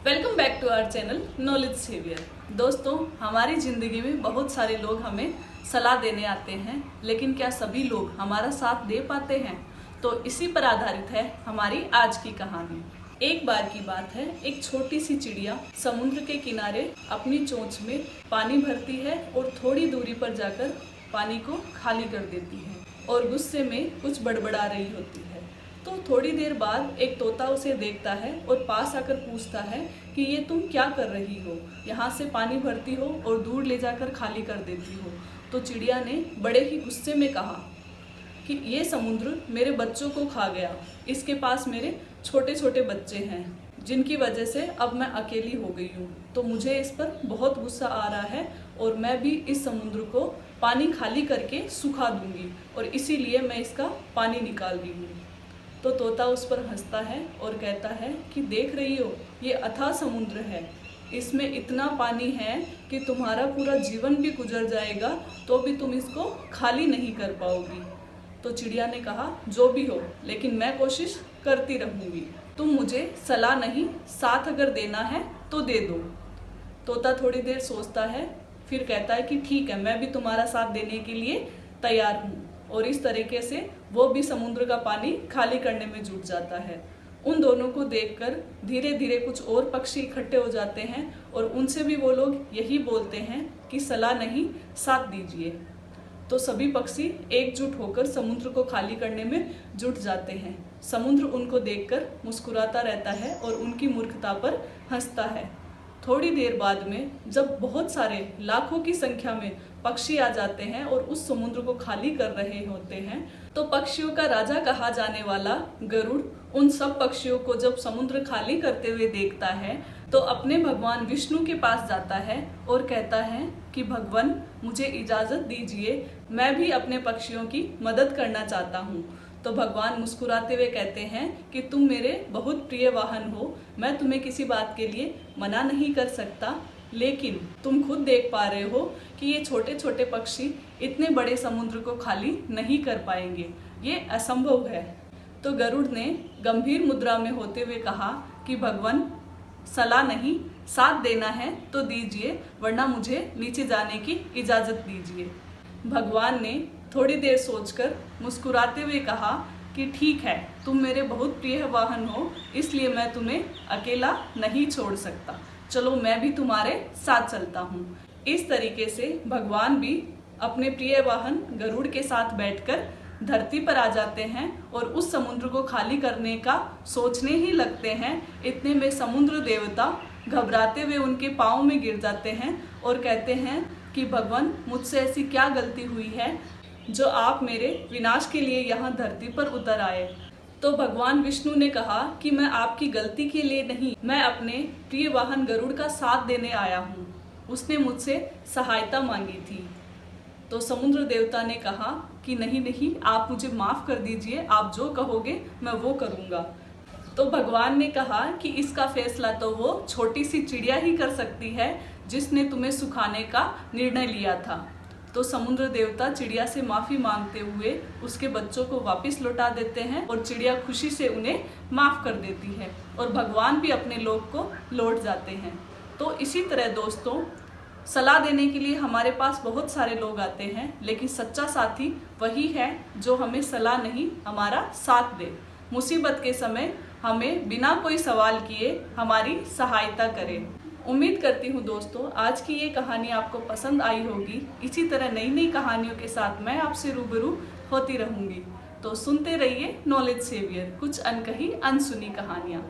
Welcome back to our channel knowledge saviour. दोस्तों, हमारी ज़िंदगी में बहुत सारे लोग हमें सलाह देने आते हैं, लेकिन क्या सभी लोग हमारा साथ दे पाते हैं? तो इसी पर आधारित है हमारी आज की कहानी। एक बार की बात है, एक छोटी सी चिड़िया समुद्र के किनारे अपनी चोंच में पानी भरती है और थोड़ी दूरी पर जाकर पानी को खाली कर देती है और गुस्से में कुछ बड़बड़ा रही होती है। तो थोड़ी देर बाद एक तोता उसे देखता है और पास आकर पूछता है कि ये तुम क्या कर रही हो? यहाँ से पानी भरती हो और दूर ले जाकर खाली कर देती हो। तो चिड़िया ने बड़े ही गुस्से में कहा कि ये समुद्र मेरे बच्चों को खा गया। इसके पास मेरे छोटे छोटे बच्चे हैं, जिनकी वजह से अब मैं अकेली हो गई हूँ। तो मुझे इस पर बहुत गुस्सा आ रहा है और मैं भी इस समुद्र को पानी खाली करके सुखा दूंगी और इसीलिए मैं इसका पानी निकाल रही हूँ। तो तोता उस पर हंसता है और कहता है कि देख रही हो, ये अथाह समुद्र है, इसमें इतना पानी है कि तुम्हारा पूरा जीवन भी गुजर जाएगा तो भी तुम इसको खाली नहीं कर पाओगी। तो चिड़िया ने कहा, जो भी हो, लेकिन मैं कोशिश करती रहूँगी। तुम मुझे सलाह नहीं, साथ अगर देना है तो दे दो। तोता थोड़ी देर सोचता है, फिर कहता है कि ठीक है, मैं भी तुम्हारा साथ देने के लिए तैयार हूँ। और इस तरीके से वो भी समुद्र का पानी खाली करने में जुट जाता है। उन दोनों को देखकर धीरे धीरे कुछ और पक्षी इकट्ठे हो जाते हैं और उनसे भी वो लोग यही बोलते हैं कि सलाह नहीं, साथ दीजिए। तो सभी पक्षी एकजुट होकर समुद्र को खाली करने में जुट जाते हैं। समुद्र उनको देखकर मुस्कुराता रहता है और उनकी मूर्खता पर हंसता है। थोड़ी देर बाद में जब बहुत सारे लाखों की संख्या में पक्षी आ जाते हैं और उस समुद्र को खाली कर रहे होते हैं, तो पक्षियों का राजा कहा जाने वाला गरुड़ उन सब पक्षियों को जब समुद्र खाली करते हुए देखता है तो अपने भगवान विष्णु के पास जाता है और कहता है कि भगवान, मुझे इजाज़त दीजिए, मैं भी अपने पक्षियों की मदद करना चाहता हूँ। तो भगवान मुस्कुराते हुए कहते हैं कि तुम मेरे बहुत प्रिय वाहन हो, मैं तुम्हें किसी बात के लिए मना नहीं कर सकता, लेकिन तुम खुद देख पा रहे हो कि ये छोटे छोटे पक्षी इतने बड़े समुद्र को खाली नहीं कर पाएंगे, ये असंभव है। तो गरुड़ ने गंभीर मुद्रा में होते हुए कहा कि भगवान, सलाह नहीं, साथ देना है तो दीजिए, वरना मुझे नीचे जाने की इजाज़त दीजिए। भगवान ने थोड़ी देर सोचकर मुस्कुराते हुए कहा कि ठीक है, तुम मेरे बहुत प्रिय वाहन हो, इसलिए मैं तुम्हें अकेला नहीं छोड़ सकता, चलो मैं भी तुम्हारे साथ चलता हूँ। इस तरीके से भगवान भी अपने प्रिय वाहन गरुड़ के साथ बैठकर धरती पर आ जाते हैं और उस समुद्र को खाली करने का सोचने ही लगते हैं। इतने में समुद्र देवता घबराते हुए उनके पाँव में गिर जाते हैं और कहते हैं कि भगवान, मुझसे ऐसी क्या गलती हुई है जो आप मेरे विनाश के लिए यहाँ धरती पर उतर आए। तो भगवान विष्णु ने कहा कि मैं आपकी गलती के लिए नहीं, मैं अपने प्रिय वाहन गरुड़ का साथ देने आया हूँ, उसने मुझसे सहायता मांगी थी। तो समुद्र देवता ने कहा कि नहीं नहीं, आप मुझे माफ़ कर दीजिए, आप जो कहोगे मैं वो करूँगा। तो भगवान ने कहा कि इसका फैसला तो वो छोटी सी चिड़िया ही कर सकती है जिसने तुम्हें सुखाने का निर्णय लिया था। तो समुद्र देवता चिड़िया से माफ़ी मांगते हुए उसके बच्चों को वापस लौटा देते हैं और चिड़िया खुशी से उन्हें माफ़ कर देती है और भगवान भी अपने लोक को लौट जाते हैं। तो इसी तरह दोस्तों, सलाह देने के लिए हमारे पास बहुत सारे लोग आते हैं, लेकिन सच्चा साथी वही है जो हमें सलाह नहीं, हमारा साथ दे। मुसीबत के समय हमें बिना कोई सवाल किए हमारी सहायता करे। उम्मीद करती हूँ दोस्तों, आज की ये कहानी आपको पसंद आई होगी। इसी तरह नई नई कहानियों के साथ मैं आपसे रूबरू होती रहूँगी। तो सुनते रहिए नॉलेज सेवियर, कुछ अनकही अनसुनी कहानियाँ।